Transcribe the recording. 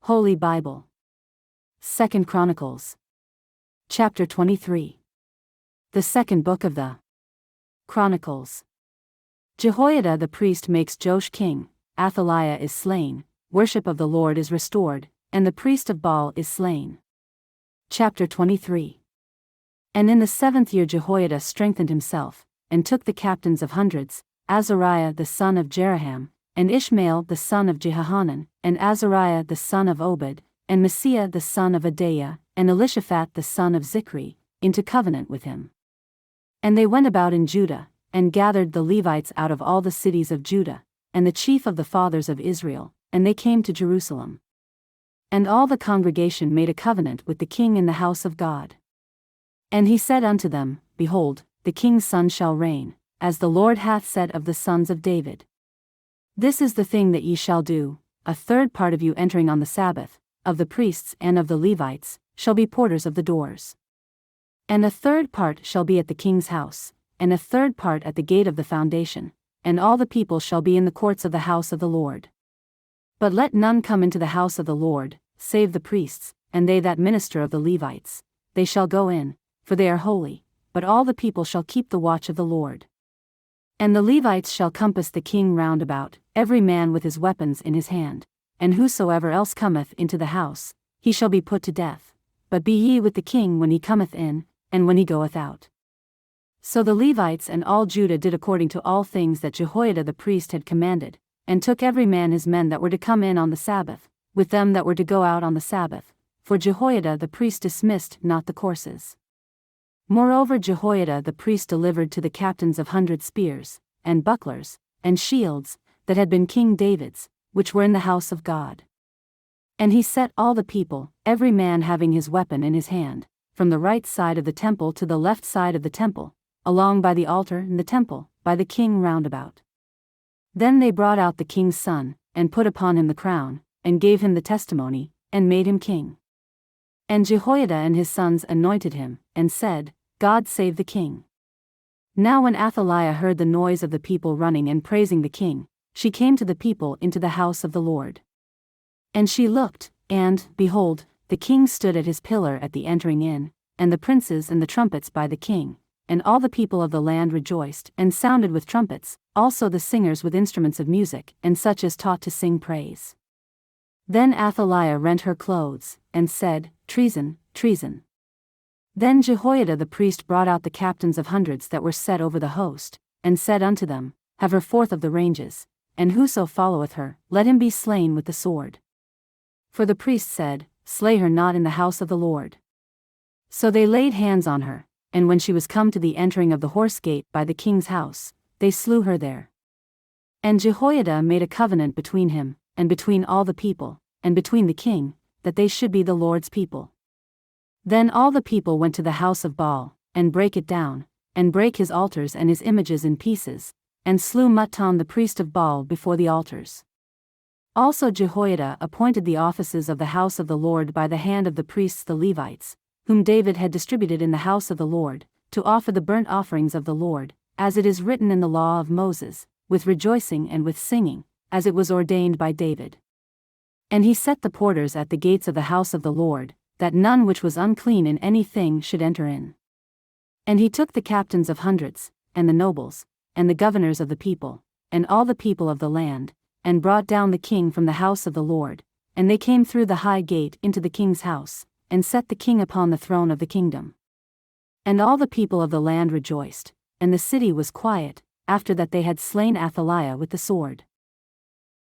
Holy Bible. 2 Chronicles. Chapter 23. The second book of the Chronicles. Jehoiada the priest makes Joash king, Athaliah is slain, worship of the Lord is restored, and the priest of Baal is slain. Chapter 23. And in the 7th year Jehoiada strengthened himself, and took the captains of hundreds, Azariah the son of Jeroham, and Ishmael the son of Jehohanan, and Azariah the son of Obed, and Messiah the son of Adaiah, and Elishaphat the son of Zichri, into covenant with him. And they went about in Judah, and gathered the Levites out of all the cities of Judah, and the chief of the fathers of Israel, and they came to Jerusalem. And all the congregation made a covenant with the king in the house of God. And he said unto them, Behold, the king's son shall reign, as the Lord hath said of the sons of David. This is the thing that ye shall do: a third part of you entering on the Sabbath, of the priests and of the Levites, shall be porters of the doors. And a third part shall be at the king's house, and a third part at the gate of the foundation, and all the people shall be in the courts of the house of the Lord. But let none come into the house of the Lord, save the priests, and they that minister of the Levites. They shall go in, for they are holy, but all the people shall keep the watch of the Lord. And the Levites shall compass the king round about, every man with his weapons in his hand, and whosoever else cometh into the house, he shall be put to death. But be ye with the king when he cometh in, and when he goeth out. So the Levites and all Judah did according to all things that Jehoiada the priest had commanded, and took every man his men that were to come in on the Sabbath, with them that were to go out on the Sabbath, for Jehoiada the priest dismissed not the courses. Moreover Jehoiada the priest delivered to the captains of 100 spears, and bucklers, and shields, that had been King David's, which were in the house of God. And he set all the people, every man having his weapon in his hand, from the right side of the temple to the left side of the temple, along by the altar and the temple, by the king round about. Then they brought out the king's son, and put upon him the crown, and gave him the testimony, and made him king. And Jehoiada and his sons anointed him, and said, God save the king. Now when Athaliah heard the noise of the people running and praising the king, she came to the people into the house of the Lord. And she looked, and, behold, the king stood at his pillar at the entering in, and the princes and the trumpets by the king, and all the people of the land rejoiced, and sounded with trumpets, also the singers with instruments of music, and such as taught to sing praise. Then Athaliah rent her clothes, and said, Treason, treason. Then Jehoiada the priest brought out the captains of hundreds that were set over the host, and said unto them, Have her forth of the ranges, and whoso followeth her, let him be slain with the sword. For the priest said, Slay her not in the house of the Lord. So they laid hands on her, and when she was come to the entering of the horse gate by the king's house, they slew her there. And Jehoiada made a covenant between him, and between all the people, and between the king, that they should be the Lord's people. Then all the people went to the house of Baal, and brake it down, and brake his altars and his images in pieces, and slew Mattan the priest of Baal before the altars. Also Jehoiada appointed the offices of the house of the Lord by the hand of the priests the Levites, whom David had distributed in the house of the Lord, to offer the burnt offerings of the Lord, as it is written in the law of Moses, with rejoicing and with singing, as it was ordained by David. And he set the porters at the gates of the house of the Lord, that none which was unclean in any thing should enter in. And he took the captains of hundreds, and the nobles, and the governors of the people, and all the people of the land, and brought down the king from the house of the Lord, and they came through the high gate into the king's house, and set the king upon the throne of the kingdom. And all the people of the land rejoiced, and the city was quiet, after that they had slain Athaliah with the sword.